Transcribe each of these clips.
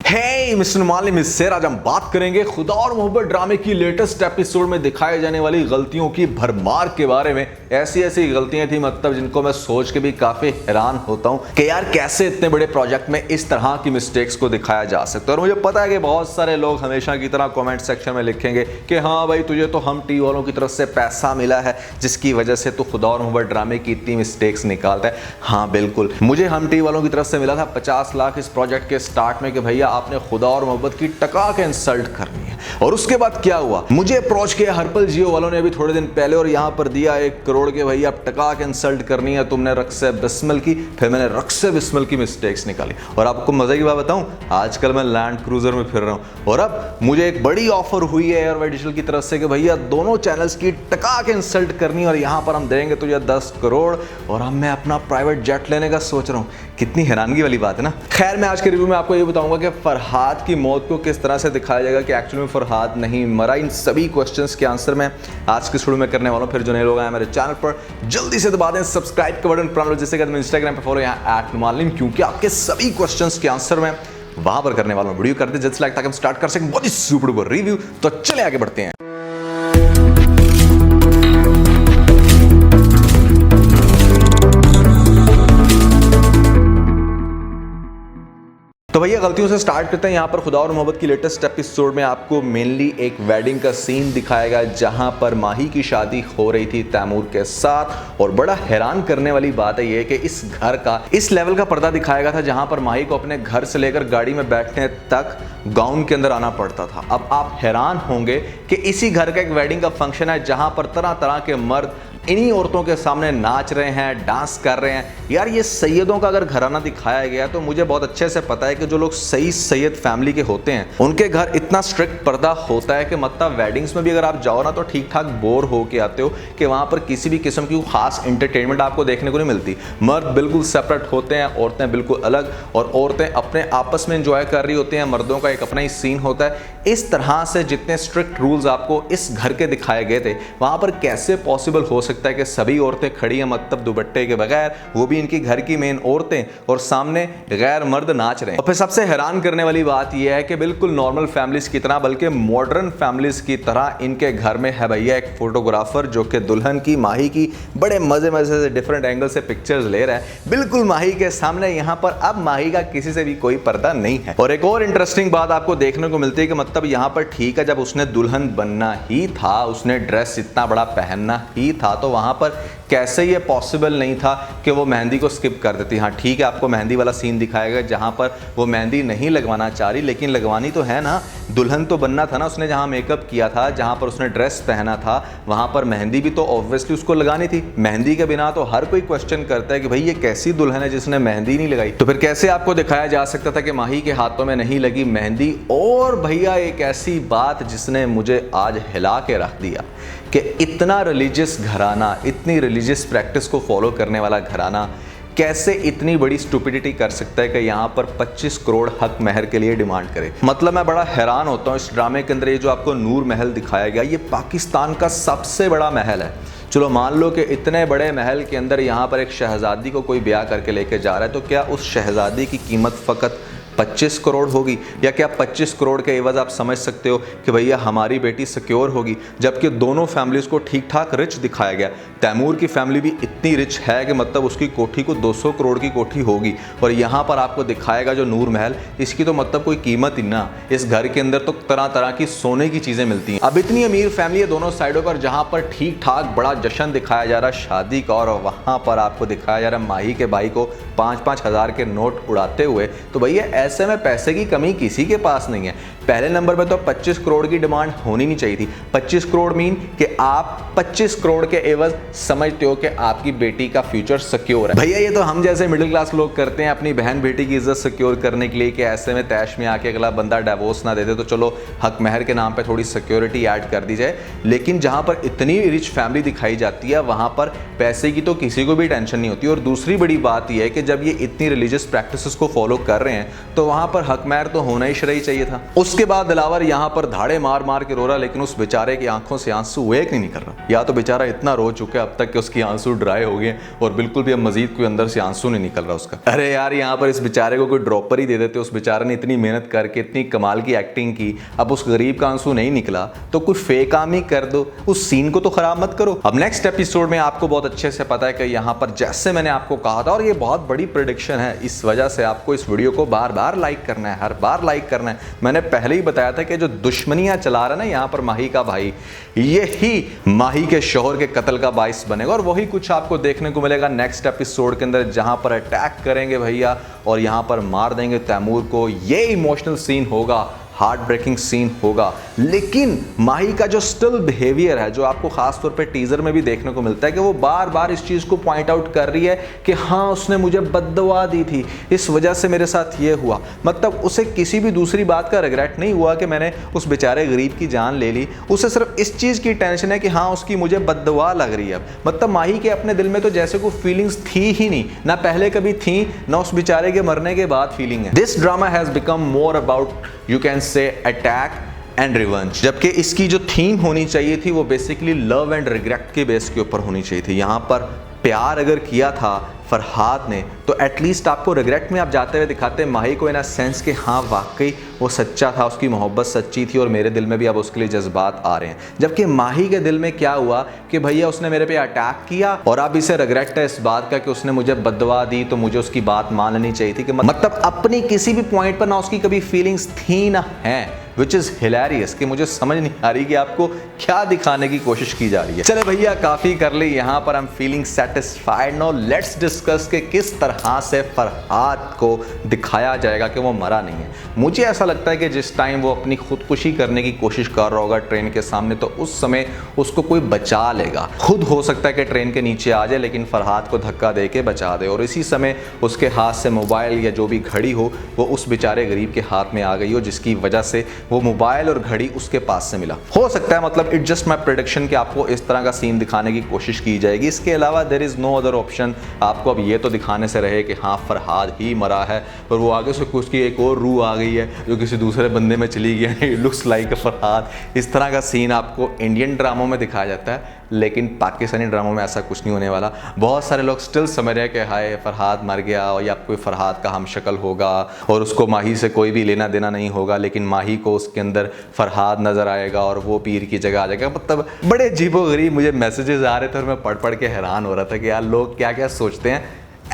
हे mister मालिम, इससे आज हम बात करेंगे खुदा और मोहब्बत ड्रामे की लेटेस्ट एपिसोड में दिखाए जाने वाली गलतियों की भरमार के बारे में। ऐसी ऐसी गलतियां थी मतलब जिनको मैं सोच के भी काफी हैरान होता हूं कि यार कैसे इतने बड़े प्रोजेक्ट में इस तरह की मिस्टेक्स को दिखाया जा सकता है। और मुझे पता है कि बहुत सारे लोग हमेशा की तरह कमेंट सेक्शन में लिखेंगे कि हाँ भाई, तुझे तो हम टीवी वालों की तरफ से पैसा मिला है जिसकी वजह से तो खुदा और मोहब्बत ड्रामे की इतनी मिस्टेक्स निकालता है। हाँ बिल्कुल, मुझे हम टीवी वालों की तरफ से मिला था 50 लाख इस प्रोजेक्ट के स्टार्ट में कि भैया आपने खुदा और मोहब्बत की टका के इंसल्ट करनी है। और उसके बाद क्या हुआ, मुझे अप्रोच किया हर्पल जियो वालों ने अभी थोड़े दिन पहले और यहां पर दिया 1 करोड़ के भैया आप टका के इंसल्ट करनी है, तुमने रक्से बिस्मिल की। फिर मैंने रक्से बिस्मिल की मिस्टेक्स निकाली। और आपको मजे की बात बताऊं, आजकल मैं लैंड क्रूजर में फिर रहा हूं और अब मुझे एक बड़ी ऑफर हुई है एयरवाई डिजिटल की तरफ से कि भैया दोनों चैनल्स की टका के इंसल्ट करनी है और यहां पर हम देंगे तुझे 10 करोड़ और अब मैं अपना प्राइवेट जेट लेने का सोच रहा हूं। कितनी हैरानगी वाली बात है ना। खैर, मैं आज के रिव्यू में आपको ये बताऊंगा कि फरहाद की मौत को किस तरह से दिखाया जाएगा कि एक्चुअली में फरहाद नहीं मरा। इन सभी क्वेश्चंस के आंसर मैं आज के शुरू में करने वाला हूं। फिर जो नए लोग आए मेरे चैनल पर जल्दी से दबा दें सब्सक्राइब का बटन, प्राण जैसे कि इंस्टाग्राम पे फॉलो यहाँ @नुमालिम, क्योंकि आपके सभी क्वेश्चंस के आंसर मैं वहां पर करने वाला हूं। वीडियो करते जल्द से लाइक ताकि हम स्टार्ट कर सकें बहुत ही सुपर डुपर रिव्यू। तो चले आगे बढ़ते हैं। तो भैया गलतियों से स्टार्ट करते हैं। यहाँ पर खुदा और मोहब्बत की लेटेस्ट एपिसोड में आपको मेनली एक वेडिंग का सीन दिखाएगा जहाँ पर माही की शादी हो रही थी तैमूर के साथ। और बड़ा हैरान करने वाली बात है ये कि इस घर का इस लेवल का पर्दा दिखाया गया था जहाँ पर माही को अपने घर से लेकर गाड़ी में बैठने तक गाउन के अंदर आना पड़ता था। अब आप हैरान होंगे कि इसी घर का एक वेडिंग का फंक्शन है जहाँ पर तरह तरह के मर्द इन्हीं औरतों के सामने नाच रहे हैं, डांस कर रहे हैं। यार ये सैयदों का अगर घराना दिखाया गया तो मुझे बहुत अच्छे से पता है कि जो लोग सही सैयद फैमिली के होते हैं उनके घर इतना स्ट्रिक्ट पर्दा होता है कि मतलब वेडिंग्स में भी अगर आप जाओ ना तो ठीक ठाक बोर हो के आते हो कि वहां पर किसी भी किस्म की खास एंटरटेनमेंट आपको देखने को नहीं मिलती। मर्द बिल्कुल सेपरेट होते हैं, औरतें बिल्कुल अलग, और औरतें अपने आपस में एंजॉय कर रही होती हैं, मर्दों का एक अपना ही सीन होता है। इस तरह से जितने स्ट्रिक्ट रूल्स आपको इस घर के दिखाए गए थे वहां पर कैसे पॉसिबल हो सकता है कि सभी औरतें खड़ी हैं मतलब दुपट्टे के बगैर, वो भी इनकी घर की मेन औरतें, और सामने गैर मर्द नाच रहे हैं। और फिर सबसे हैरान करने वाली बात यह है कि बिल्कुल नॉर्मल फैमिलीज की तरह बल्कि मॉडर्न फैमिलीज की तरह इनके घर में है भैया एक फोटोग्राफर जो कि दुल्हन की माही की बड़े मजे मजे से डिफरेंट एंगल से पिक्चर्स ले रहा है बिल्कुल माही के सामने। यहां पर अब माही का किसी से भी कोई पर्दा नहीं है। और एक और इंटरेस्टिंग बात आपको देखने को मिलती है कि मतलब यहां पर ठीक है, जब उसने दुल्हन बनना ही था, उसने ड्रेस इतना बड़ा पहनना ही था, तो वहां पर कैसे ये पॉसिबल नहीं था कि वो मेहंदी को स्किप कर देती। हाँ ठीक है, आपको मेहंदी वाला सीन दिखाएगा जहां पर वो मेहंदी नहीं लगवाना चाह रही, लेकिन लगवानी तो है ना, दुल्हन तो बनना था ना। उसने जहां मेकअप किया था, जहां पर उसने ड्रेस पहना था, वहां पर मेहंदी भी तो ऑब्वियसली उसको लगानी थी। मेहंदी के बिना तो हर कोई क्वेश्चन करता है कि भाई ये कैसी दुल्हन है जिसने मेहंदी नहीं लगाई। तो फिर कैसे आपको दिखाया जा सकता था कि माही के हाथों में नहीं लगी मेहंदी। और भैया एक ऐसी बात जिसने मुझे आज हिला के रख दिया कि इतना रिलीजियस घराना, इतनी रिलीजियस प्रैक्टिस को फॉलो करने वाला घराना कैसे इतनी बड़ी स्टुपिडिटी कर सकता है कि यहाँ पर 25 करोड़ हक महर के लिए डिमांड करे। मतलब मैं बड़ा हैरान होता हूँ इस ड्रामे के अंदर। ये जो आपको नूर महल दिखाया गया, ये पाकिस्तान का सबसे बड़ा महल है। चलो मान लो कि इतने बड़े महल के अंदर यहाँ पर एक शहजादी को कोई ब्याह करके लेके जा रहा है, तो क्या उस शहजादी की कीमत फ़कत 25 करोड़ होगी? या क्या 25 करोड़ के एवज आप समझ सकते हो कि भैया हमारी बेटी सिक्योर होगी? जबकि दोनों फैमिलीज को ठीक ठाक रिच दिखाया गया। तैमूर की फैमिली भी इतनी रिच है कि मतलब उसकी कोठी को 200 करोड़ की कोठी होगी, और यहाँ पर आपको दिखाएगा जो नूर महल, इसकी तो मतलब कोई कीमत ही ना। इस घर के अंदर तो तरह तरह की सोने की चीज़ें मिलती हैं। अब इतनी अमीर फैमिली है दोनों साइडों पर, जहाँ पर ठीक ठाक बड़ा जश्न दिखाया जा रहा है शादी का, और वहाँ पर आपको दिखाया जा रहा है माही के भाई को 5-5 हज़ार के नोट उड़ाते हुए। तो भैया ऐसे में पैसे की कमी किसी के पास नहीं है। पहले नंबर पे तो 25 करोड़ की डिमांड होनी नहीं चाहिए थी। 25 करोड़ मीन कि आप 25 करोड़ के एवज समझते हो कि आपकी बेटी का फ्यूचर सिक्योर है। भैया ये तो हम जैसे मिडिल क्लास लोग करते हैं अपनी बहन बेटी की इज्जत सिक्योर करने के लिए कि ऐसे में तैश में आके अगला बंदा डिवोर्स ना दे दे, तो चलो हक महर के नाम पे थोड़ी सिक्योरिटी ऐड कर दी जाए। लेकिन जहां पर इतनी रिच फैमिली दिखाई जाती है वहां पर पैसे की तो किसी को भी टेंशन नहीं होती। और दूसरी बड़ी बात यह है कि जब ये इतनी रिलीजियस प्रैक्टिसेस को फॉलो कर रहे हैं तो वहां पर हक महर तो होना ही शरई चाहिए था। उसके बाद दिलावर यहाँ पर धाड़े मार मार के रो रहा, लेकिन उस बेचारे की आंखों से आंसू एक नहीं निकल रहा। या तो बेचारा इतना रो चुका है अब तक कि उसकी आंसू ड्राई हो गए और बिल्कुल भी अब मजीद कोई अंदर से आंसू नहीं निकल रहा उसका। अरे यार यहाँ पर इस बेचारे को कोई ड्रॉपर ही दे देते, उस बेचारे ने इतनी मेहनत करके इतनी कमाल की एक्टिंग की, अब उस गरीब का आंसू नहीं निकला तो कुछ फेक काम ही कर दो, उस सीन को तो खराब मत करो। अब नेक्स्ट एपिसोड में आपको बहुत अच्छे से पता है कि यहाँ पर जैसे मैंने आपको कहा था, और ये बहुत बड़ी प्रेडिक्शन है, इस वजह से आपको इस वीडियो को बार बार लाइक करना है, हर बार लाइक करना है। मैंने पहले ही बताया था कि जो दुश्मनियां चला रहा है ना यहाँ पर माही का भाई, यही माही के शौहर के कत्ल का बाइस बनेगा और वही कुछ आपको देखने को मिलेगा नेक्स्ट एपिसोड के अंदर, जहां पर अटैक करेंगे भैया और यहां पर मार देंगे तैमूर को। ये इमोशनल सीन होगा, हार्ट ब्रेकिंग सीन होगा। लेकिन माही का जो स्टिल बिहेवियर है, जो आपको खास तौर पे टीजर में भी देखने को मिलता है कि वो बार बार इस चीज़ को पॉइंट आउट कर रही है कि हाँ उसने मुझे बद्दुआ दी थी, इस वजह से मेरे साथ ये हुआ। मतलब उसे किसी भी दूसरी बात का रिग्रेट नहीं हुआ कि मैंने उस बेचारे गरीब की जान ले ली, उसे सिर्फ इस चीज़ की टेंशन है कि हाँ उसकी मुझे बद्दुआ लग रही है। मतलब माही के अपने दिल में तो जैसे कोई फीलिंग्स थी ही नहीं, ना पहले कभी थी ना उस बेचारे के मरने के बाद फीलिंग है। This drama has become more about you can say attack and revenge, जबकि इसकी जो थीम होनी चाहिए थी वो बेसिकली लव एंड रिग्रेट के बेस के ऊपर होनी चाहिए थी। यहाँ पर प्यार अगर किया था फरहाद ने तो एटलीस्ट आपको रिग्रेट में आप जाते हुए दिखाते माही को इन अ सेंस कि हाँ वाकई वो सच्चा था, उसकी मोहब्बत सच्ची थी और मेरे दिल में भी अब उसके लिए जज्बात आ रहे हैं। जबकि माही के दिल में क्या हुआ कि भैया उसने मेरे पे अटैक किया और अब इसे रिग्रेट है इस बात का कि उसने मुझे बद्दुआ दी तो मुझे उसकी बात मान लेनी चाहिए थी। कि मतलब अपनी किसी भी पॉइंट पर ना उसकी कभी फीलिंग्स थी ना है, विच इज़ हिलेरियस कि मुझे समझ नहीं आ रही कि आपको क्या दिखाने की कोशिश की जा रही है। चले भैया काफ़ी कर ली, यहाँ पर I am feeling satisfied. Now let's discuss कि किस तरह से फरहाद को दिखाया जाएगा कि वो मरा नहीं है। मुझे ऐसा लगता है कि जिस टाइम वो अपनी खुदकुशी करने की कोशिश कर रहा होगा ट्रेन के सामने, तो उस समय उसको कोई बचा लेगा। खुद हो सकता है कि ट्रेन के नीचे आ जाए लेकिन फरहाद को धक्का दे के बचा दे, और इसी समय उसके हाथ से मोबाइल या जो भी घड़ी हो वो उस बेचारे गरीब के हाथ में आ गई हो, जिसकी वजह से वो मोबाइल और घड़ी उसके पास से मिला। हो सकता है, मतलब इट जस्ट माई प्रेडिक्शन कि आपको इस तरह का सीन दिखाने की कोशिश की जाएगी। इसके अलावा there is no other option. आपको अब ये तो दिखाने से रहे कि हाँ फरहाद ही मरा है और वो आगे से उसकी एक और रूह आ गई है जो किसी दूसरे बंदे में चली गई है, लुक्स लाइक फरहाद। इस तरह का सीन आपको इंडियन ड्रामों में दिखाया जाता है, लेकिन पाकिस्तानी ड्रामों में ऐसा कुछ नहीं होने वाला। बहुत सारे लोग स्टिल समझ रहे हैं कि हाय फरहाद मर गया और या कोई फरहाद का हम शक्ल होगा और उसको माही से कोई भी लेना देना नहीं होगा, लेकिन माही को उसके अंदर फरहाद नज़र आएगा और वो पीर की जगह आ जाएगा। मतलब बड़े अजीबोगरीब मुझे मैसेजेस आ रहे थे और मैं पढ़ पढ़ के हैरान हो रहा था कि यार लोग क्या क्या सोचते हैं।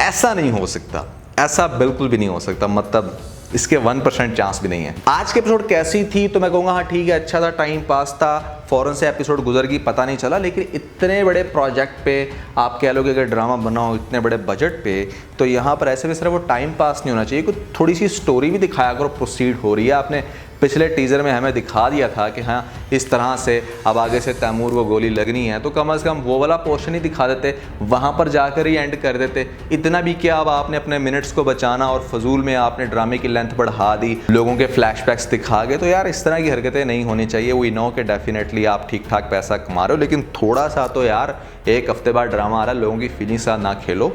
ऐसा नहीं हो सकता, ऐसा बिल्कुल भी नहीं हो सकता, मतलब इसके 1% चांस भी नहीं है। आज के एपिसोड कैसी थी तो मैं कहूँगा हाँ ठीक है, अच्छा था, टाइम पास था, फ़ौरन से एपिसोड गुजर गई पता नहीं चला। लेकिन इतने बड़े प्रोजेक्ट पे आप कह लोगे अगर ड्रामा बना हो इतने बड़े बजट पे, तो यहाँ पर ऐसे भी सिर्फ वो टाइम पास नहीं होना चाहिए, कुछ थोड़ी सी स्टोरी भी दिखाया करो प्रोसीड हो रही है। आपने पिछले टीज़र में हमें दिखा दिया था कि हाँ इस तरह से अब आगे से तैमूर को गोली लगनी है, तो कम से कम वो वाला पोर्शन ही दिखा देते, वहाँ पर जाकर ही एंड कर देते। इतना भी क्या, अब आपने अपने मिनट्स को बचाना और फजूल में आपने ड्रामे की लेंथ बढ़ा दी, लोगों के फ्लैशबैक्स दिखा गए। तो यार इस तरह की हरकतें नहीं होनी चाहिए। वी नो कि डेफिनेटली आप ठीक ठाक पैसा कमा रहे हो, लेकिन थोड़ा सा तो यार एक हफ्ते बाद ड्रामा आ रहा है, लोगों की फीलिंग साथ ना खेलो,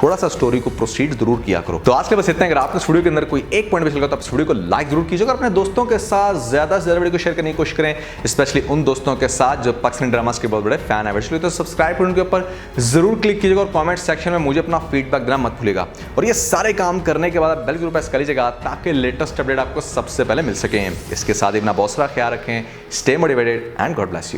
थोड़ा सा स्टोरी को प्रोसीड जरूर किया करो। तो आज के बस इतना है। अगर आपको इस वीडियो के अंदर कोई एक पॉइंट भी चल गया तो आप इस वीडियो को लाइक जरूर कीजिएगा और अपने दोस्तों के साथ ज़्यादा से ज़्यादा वीडियो को शेयर करने की कोशिश करें, स्पेशली उन दोस्तों के साथ जो पाकिस्तानी ड्रामास के बहुत बड़े फैन है। वैसे तो सब्सक्राइब बटन के ऊपर जरूर क्लिक कीजिएगा और कमेंट सेक्शन में मुझे अपना फीडबैक देना मत भूलिएगा। और ये सारे काम करने के बाद बेल जरूर प्रेस कर लीजिएगा ताकि लेटेस्ट अपडेट आपको सबसे पहले मिल सके। इसके साथ ही अपना बहुत सारा ख्याल रखें। Stay motivated and God bless you.